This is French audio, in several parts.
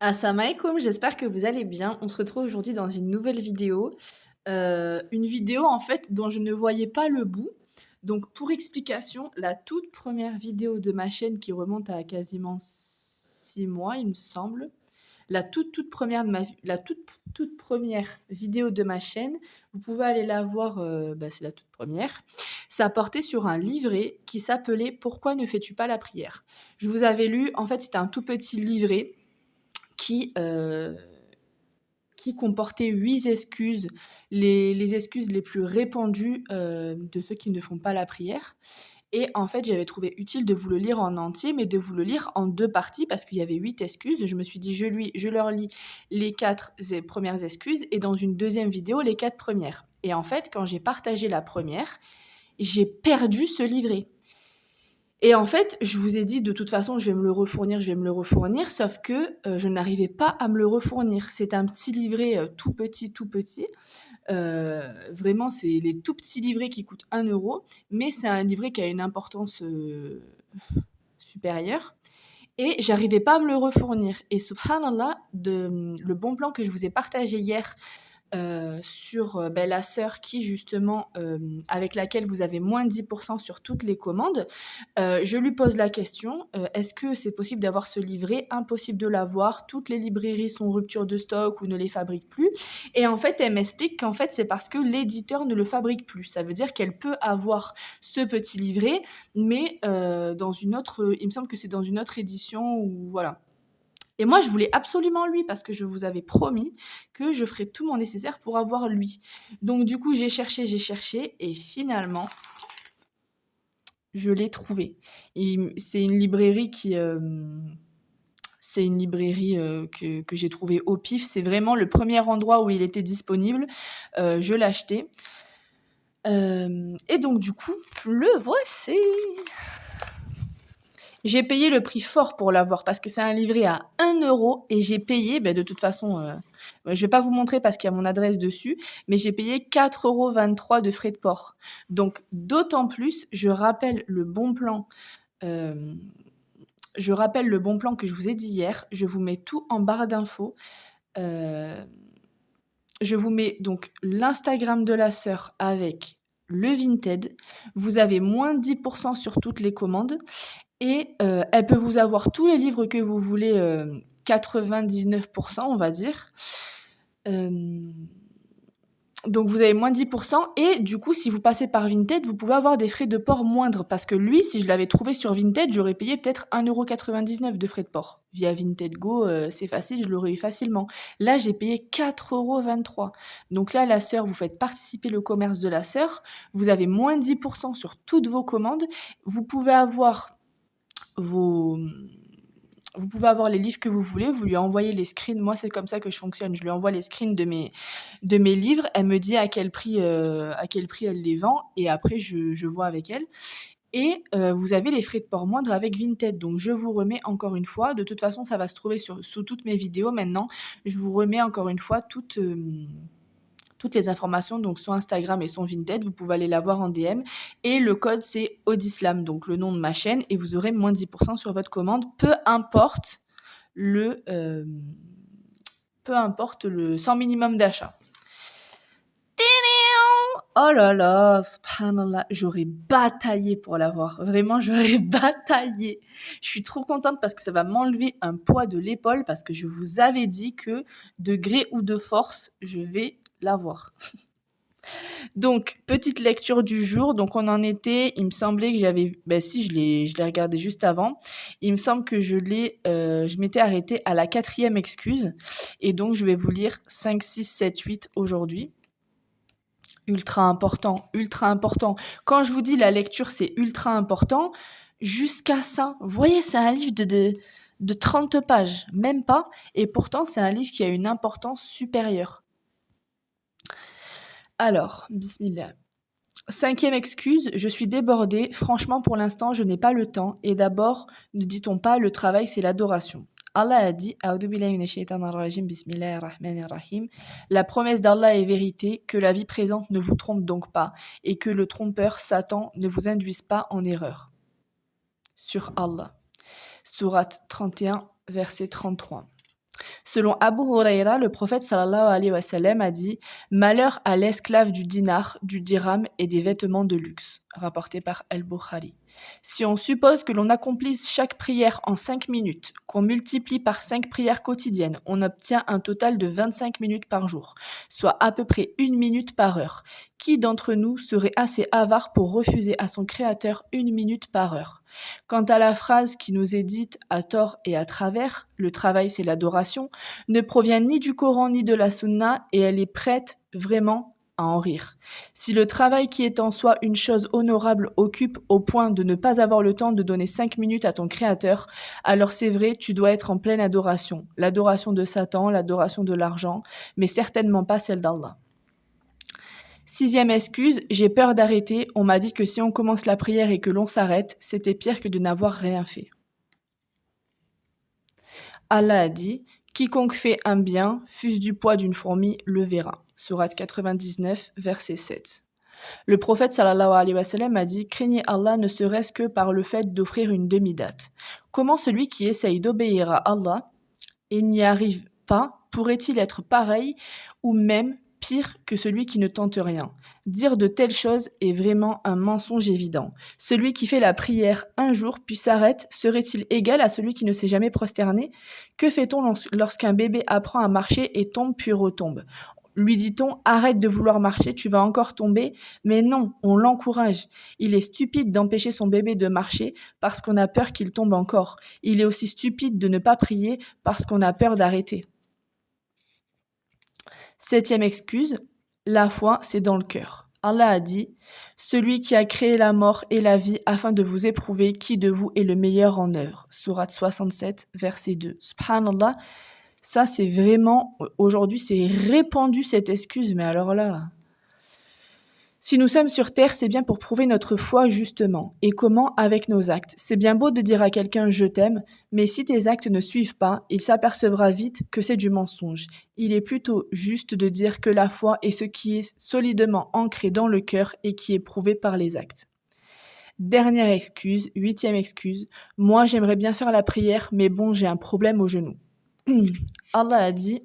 Assalamu alaikum, j'espère que vous allez bien. On se retrouve aujourd'hui dans une nouvelle vidéo. Une vidéo en fait dont je ne voyais pas le bout. Donc pour explication, la toute première vidéo de ma chaîne qui remonte à quasiment 6 mois, il me semble. La toute première de la toute première vidéo de ma chaîne, vous pouvez aller la voir, c'est la toute première. Ça portait sur un livret qui s'appelait «Pourquoi ne fais-tu pas la prière?» Je vous avais lu en fait, c'était un tout petit livret qui, heu, qui comportait 8 excuses, les excuses les plus répandues, de ceux qui ne font pas la prière et en fait, j'avais trouvé utile de vous le lire en entier, mais de vous le lire en 2 parties parce qu'il y avait 8 excuses. Je me suis dit: «Je leur lis les 4 premières excuses et dans une deuxième vidéo, les 4 premières» et en fait, quand j'ai partagé la première, j'ai perdu ce livret. Et en fait, je vous ai dit: «De toute façon, je vais me le refournir, je vais me le refournir», sauf que, je n'arrivais pas à me le refournir. C'est un petit livret, tout petit, vraiment, c'est les tout petits livrets qui coûtent 1 €, mais c'est un livret qui a une importance, supérieure et j'arrivais pas à me le refournir et subhanallah, le bon plan que je vous ai partagé hier sur, la sœur qui justement, avec laquelle vous avez moins 10 sur toutes les commandes. Je lui pose la question, «Est-ce que c'est possible d'avoir ce livret?» Impossible de l'avoir, toutes les librairies sont en rupture de stock ou ne les fabriquent plus et en fait, elle m'explique qu'en fait, c'est parce que l'éditeur ne le fabrique plus. Ça veut dire qu'elle peut avoir ce petit livret, mais dans une autre, il me semble que c'est dans une autre édition ou voilà. Et moi, je voulais absolument lui parce que je vous avais promis que je ferais tout mon nécessaire pour avoir lui. Donc du coup, j'ai cherché et finalement, je l'ai trouvé. C'est une librairie c'est une librairie, que j'ai trouvée au pif. C'est vraiment le premier endroit où il était disponible. Je l'ai acheté. Hem et donc du coup, le voici! J'ai payé le prix fort pour l'avoir parce que c'est un livret à 1 € et j'ai payé, de toute façon, je vais pas vous montrer parce qu'il y a mon adresse dessus, mais j'ai payé 4,23 € de frais de port. Donc d'autant plus, hem, je rappelle le bon plan que je vous ai dit hier, je vous mets tout en barre d'infos. Hem, je vous mets donc l'Instagram de la sœur avec le Vinted. Vous avez moins 10 sur toutes les commandes. Et elle peut vous avoir tous les livres que vous voulez, 99 on va dire. Hem, donc vous avez moins 10 et du coup, si vous passez par Vinted, vous pouvez avoir des frais de port moindres parce que lui, si je l'avais trouvé sur Vinted, j'aurais payé peut-être 1,99 € de frais de port. Via Vinted Go, c'est facile, je l'aurais eu facilement. Là, j'ai payé 4,23 €. Donc là, la sœur, vous faites participer le commerce de la sœur, vous avez moins 10 sur toutes vos commandes. Vous pouvez avoir vos vous pouvez avoir les livres que vous voulez, vous lui envoyez les screens. Moi, c'est comme ça que je fonctionne. Je lui envoie les screens de mes livres. Elle me dit à quel prix elle les vend et après je vois avec elle et vous avez les frais de port moindres avec Vinted. Donc je vous remets encore une fois, de toute façon, ça va se trouver sous toutes mes vidéos maintenant. Je vous remets encore une fois toutes les informations, donc son Instagram et son Vinted, vous pouvez aller la voir en DM et le code c'est Audislam, donc le nom de ma chaîne et vous aurez moins 10 sur votre commande, le, hem, peu importe le sans minimum d'achat. Oh là là, subhanallah, j'aurais bataillé pour l'avoir. Vraiment, j'aurais bataillé. Je suis trop contente parce que ça va m'enlever un poids de l'épaule parce que je vous avais dit que de gré ou de force, je vais l'avoir. Donc, petite lecture du jour. Donc, on en était, il me semblait que j'avais vu, si, je l'ai regardé juste avant. Il me semble que je m'étais arrêtée à la 4e excuse. Et donc, je vais vous lire 5, 6, 7, 8 aujourd'hui. Ultra important, ultra important. Quand je vous dis la lecture, c'est ultra important, jusqu'à ça, vous voyez, c'est un livre de 30 pages, même pas. Et pourtant, c'est un livre qui a une importance supérieure. Alors, bismillah. 5e excuse, je suis débordée. Franchement, pour l'instant, je n'ai pas le temps. Et d'abord, ne dit-on pas, le travail, c'est l'adoration. Allah a dit, A'udhu billahi minash shaitanir rajim, bismillahir rahmanir rahim. La promesse d'Allah est vérité, que la vie présente ne vous trompe donc pas, et que le trompeur, Satan, ne vous induise pas en erreur. Sur Allah. Sourate 31, verset 33. Selon Abu Huraira, le prophète sallallahu alayhi wa sallam a dit: Malheur à l'esclave du dinar, du dirham et des vêtements de luxe, rapporté par Al-Bukhari. Si on suppose que l'on accomplisse chaque prière en 5 minutes, qu'on multiplie par 5 prières quotidiennes, on obtient un total de 25 minutes par jour, soit à peu près 1 minute par heure. Qui d'entre nous serait assez avare pour refuser à son créateur 1 minute par heure? Quant à la phrase qui nous est dite à tort et à travers, le travail c'est l'adoration, ne provient ni du Coran ni de la Sunna et elle est prête vraiment à en rire. Si le travail qui est en soi une chose honorable occupe au point de ne pas avoir le temps de donner 5 minutes à ton créateur, alors c'est vrai, tu dois être en pleine adoration. L'adoration de Satan, l'adoration de l'argent, mais certainement pas celle d'Allah. 6e excuse, j'ai peur d'arrêter. On m'a dit que si on commence la prière et que l'on s'arrête, c'était pire que de n'avoir rien fait. Allah a dit: Quiconque fait un bien, fût-ce du poids d'une fourmi, le verra. Sourate 99, verset 7. Le prophète sallallahu alayhi wa sallam a dit: Craignez Allah ne serait-ce que par le fait d'offrir une demi-date. Comment celui qui essaye d'obéir à Allah et n'y arrive pas pourrait-il être pareil ou même pire que celui qui ne tente rien? Dire de telles choses est vraiment un mensonge évident. Celui qui fait la prière un jour puis s'arrête serait-il égal à celui qui ne s'est jamais prosterné? Que fait-on lorsqu'un bébé apprend à marcher et tombe puis retombe? Lui dit-on: arrête de vouloir marcher, tu vas encore tomber? Mais non, on l'encourage. Il est stupide d'empêcher son bébé de marcher parce qu'on a peur qu'il tombe encore. Il est aussi stupide de ne pas prier parce qu'on a peur d'arrêter. 7e excuse, la foi, c'est dans le cœur. Allah a dit: Celui qui a créé la mort et la vie afin de vous éprouver qui de vous est le meilleur en œuvre. Sourate 67, verset 2. Subhanallah, ça c'est vraiment, aujourd'hui c'est répandu cette excuse, mais alors là... Si nous sommes sur terre, c'est bien pour prouver notre foi justement. Et comment? Avec nos actes. C'est bien beau de dire à quelqu'un je t'aime, mais si tes actes ne suivent pas, il s'apercevra vite que c'est du mensonge. Il est plutôt juste de dire que la foi est ce qui est solidement ancré dans le cœur et qui est prouvé par les actes. Dernière excuse, 8e excuse, moi j'aimerais bien faire la prière, mais bon, j'ai un problème au genou. Allah a dit: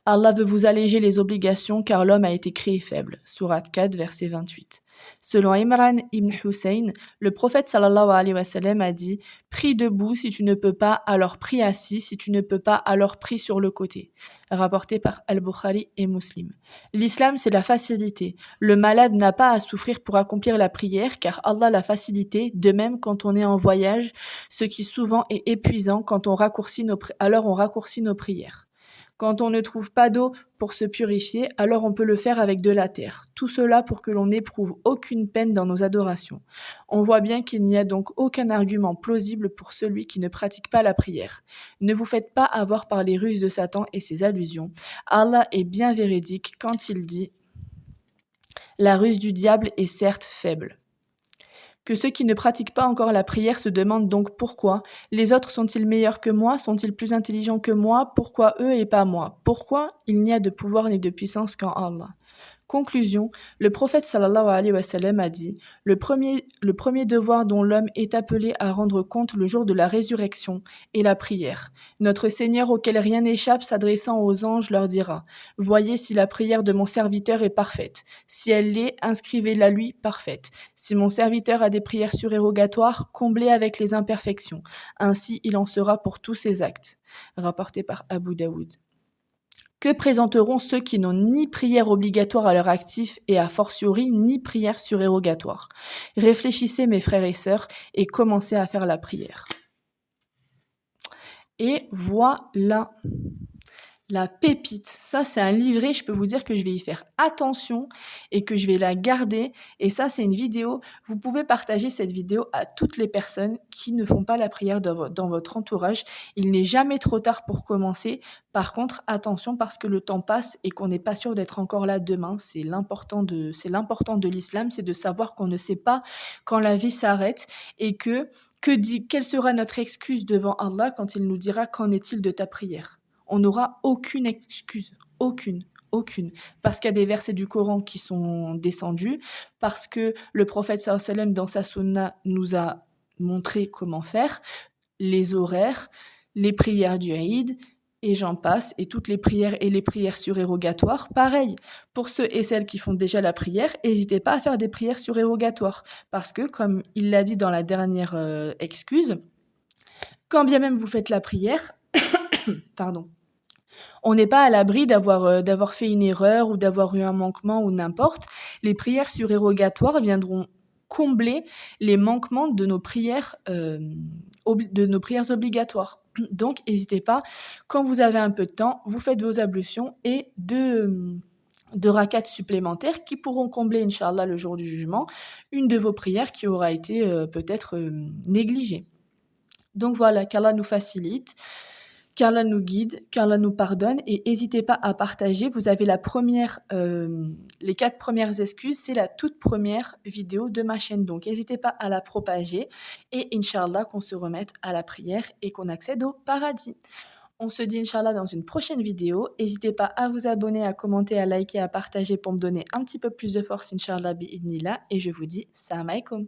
Allah veut vous alléger les obligations car l'homme a été créé faible. Sourate 4, verset 28. Selon Imran ibn Hussein, le prophète sallallahu alayhi wa sallam a dit: prie debout si tu ne peux pas, alors prie assis, si tu ne peux pas, alors prie sur le côté. Rapporté par Al-Bukhari et Muslim. L'islam, c'est la facilité. Le malade n'a pas à souffrir pour accomplir la prière car Allah l'a facilité, de même quand on est en voyage, ce qui souvent est épuisant quand on raccourcit alors on raccourcit nos prières. Quand on ne trouve pas d'eau pour se purifier, alors on peut le faire avec de la terre. Tout cela pour que l'on n'éprouve aucune peine dans nos adorations. On voit bien qu'il n'y a donc aucun argument plausible pour celui qui ne pratique pas la prière. Ne vous faites pas avoir par les ruses de Satan et ses allusions. Allah est bien véridique quand il dit: la ruse du diable est certes faible. Que ceux qui ne pratiquent pas encore la prière se demandent donc pourquoi. Les autres sont-ils meilleurs que moi? Sont-ils plus intelligents que moi? Pourquoi eux et pas moi? Pourquoi il n'y a de pouvoir ni de puissance qu'en Allah? Conclusion, le prophète sallallahu alayhi wa sallam a dit: le premier devoir dont l'homme est appelé à rendre compte le jour de la résurrection est la prière. Notre Seigneur auquel rien n'échappe s'adressant aux anges leur dira: voyez si la prière de mon serviteur est parfaite. Si elle l'est, inscrivez-la lui parfaite. Si mon serviteur a des prières surérogatoires, comblez avec les imperfections. Ainsi il en sera pour tous ses actes. Rapporté par Abu Daoud. Que présenteront ceux qui n'ont ni prière obligatoire à leur actif et a fortiori ni prière surérogatoire? Réfléchissez mes frères et sœurs et commencez à faire la prière. Et voilà. La pépite, ça c'est un livret, je peux vous dire que je vais y faire attention et que je vais la garder. Et ça c'est une vidéo, vous pouvez partager cette vidéo à toutes les personnes qui ne font pas la prière dans votre entourage. Il n'est jamais trop tard pour commencer. Par contre, attention parce que le temps passe et qu'on n'est pas sûr d'être encore là demain. C'est l'important de l'islam, c'est de savoir qu'on ne sait pas quand la vie s'arrête et quelle sera notre excuse devant Allah quand il nous dira: qu'en est-il de ta prière? On n'aura aucune excuse, aucune. Parce qu'il y a des versets du Coran qui sont descendus, parce que le prophète sallallahu alayhi wa sallam dans sa sunna nous a montré comment faire, les horaires, les prières du Eid, et j'en passe, et toutes les prières et les prières surérogatoires. Pareil, pour ceux et celles qui font déjà la prière, n'hésitez pas à faire des prières surérogatoires parce que, comme il l'a dit dans la dernière excuse, quand bien même vous faites la prière, pardon, on n'est pas à l'abri d'avoir fait une erreur ou d'avoir eu un manquement ou n'importe. Les prières surérogatoires viendront combler les manquements de nos prières, obligatoires. Donc n'hésitez pas, quand vous avez un peu de temps, vous faites vos ablutions et 2 rakats supplémentaires qui pourront combler, inch'Allah, le jour du jugement, une de vos prières qui aura été, peut-être, négligée. Donc voilà, qu'Allah nous facilite, qu'Allah nous guide, qu'Allah nous pardonne, et n'hésitez pas à partager. Vous avez les 4 premières excuses, c'est la toute première vidéo de ma chaîne. Donc n'hésitez pas à la propager et inch'Allah qu'on se remette à la prière et qu'on accède au paradis. On se dit inch'Allah dans une prochaine vidéo. N'hésitez pas à vous abonner, à commenter, à liker, à partager pour me donner un petit peu plus de force, inch'Allah bi'idnillah. Et je vous dis salam alaikum.